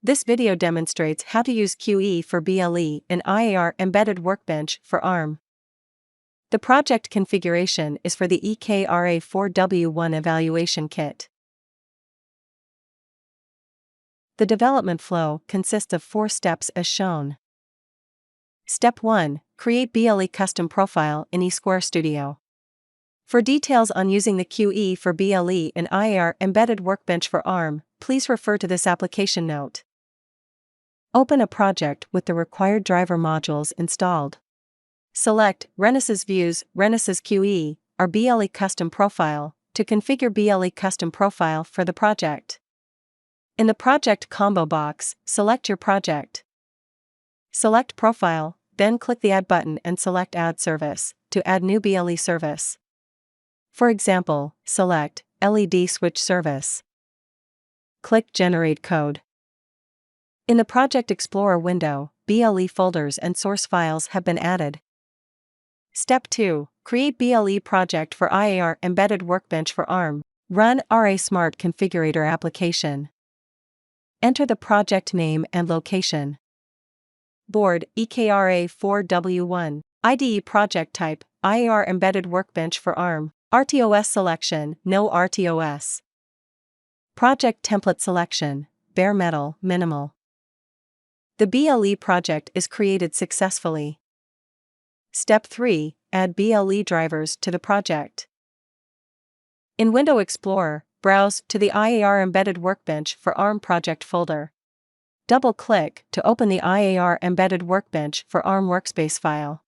This video demonstrates how to use QE for BLE in IAR Embedded Workbench for ARM. The project configuration is for the EKRA4W1 evaluation kit. The development flow consists of 4 steps as shown. Step 1. Create BLE custom profile in eSquare Studio. For details on using the QE for BLE in IAR Embedded Workbench for ARM, please refer to this application note. Open a project with the required driver modules installed. Select Renesas Views, Renesas QE, or BLE Custom Profile, to configure BLE Custom Profile for the project. In the Project combo box, select your project. Select Profile, then click the Add button and select Add Service, to add new BLE service. For example, select LED Switch Service. Click Generate Code. In the Project Explorer window, BLE folders and source files have been added. Step 2. Create BLE project for IAR Embedded Workbench for ARM. Run RA Smart Configurator application. Enter the project name and location. Board EKRA4W1. IDE project type IAR Embedded Workbench for ARM. RTOS selection No RTOS. Project template selection Bare metal minimal. The BLE project is created successfully. Step 3. Add BLE drivers to the project. In Window Explorer, browse to the IAR Embedded Workbench for ARM project folder. Double-click to open the IAR Embedded Workbench for ARM workspace file.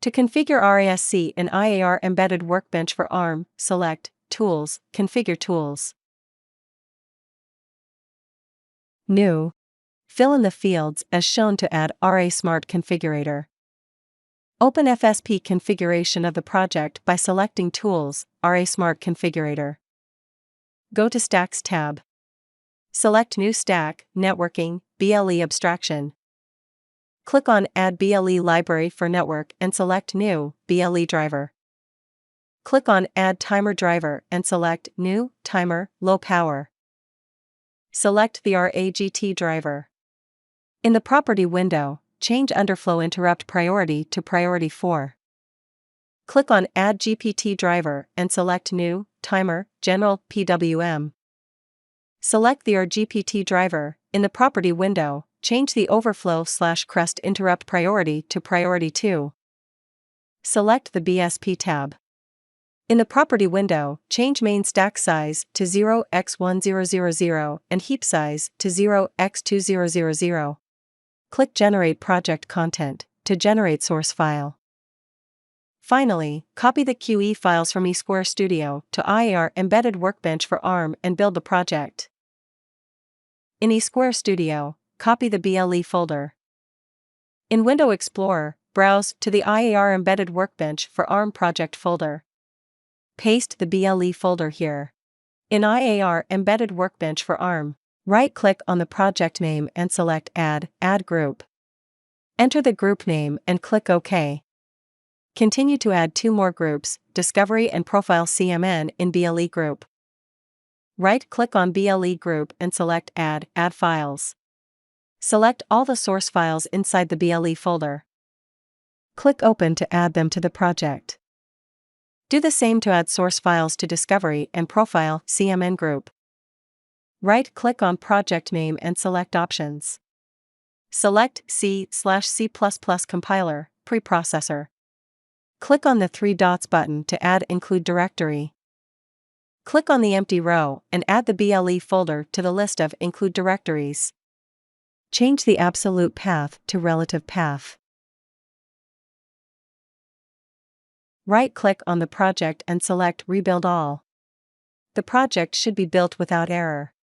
To configure RASC in IAR Embedded Workbench for ARM, select Tools, Configure Tools. New. Fill in the fields as shown to add RA Smart Configurator. Open FSP configuration of the project by selecting Tools, RA Smart Configurator. Go to Stacks tab. Select New Stack, Networking, BLE Abstraction. Click on Add BLE Library for Network and select New, BLE Driver. Click on Add Timer Driver and select New, Timer, Low Power. Select the RAGT driver. In the Property window, change Underflow Interrupt Priority to Priority 4. Click on Add GPT driver and select New, Timer, General, PWM. Select the RGPT driver. In the Property window, change the Overflow/Crest Interrupt Priority to Priority 2. Select the BSP tab. In the Property window, change Main Stack Size to 0x1000 and Heap Size to 0x2000. Click Generate Project Content to generate source file. Finally, copy the QE files from eSquare Studio to IAR Embedded Workbench for ARM and build the project. In eSquare Studio, copy the BLE folder. In Window Explorer, browse to the IAR Embedded Workbench for ARM project folder. Paste the BLE folder here. In IAR Embedded Workbench for ARM, right-click on the project name and select Add Group. Enter the group name and click OK. Continue to add 2 more groups, Discovery and Profile CMN in BLE Group. Right-click on BLE Group and select Add Files. Select all the source files inside the BLE folder. Click Open to add them to the project. Do the same to add source files to Discovery and Profile CMN Group. Right-click on project name and select Options. Select C/C++ Compiler, Preprocessor. Click on the 3 dots button to add Include Directory. Click on the empty row and add the BLE folder to the list of Include Directories. Change the absolute path to relative path. Right-click on the project and select Rebuild All. The project should be built without error.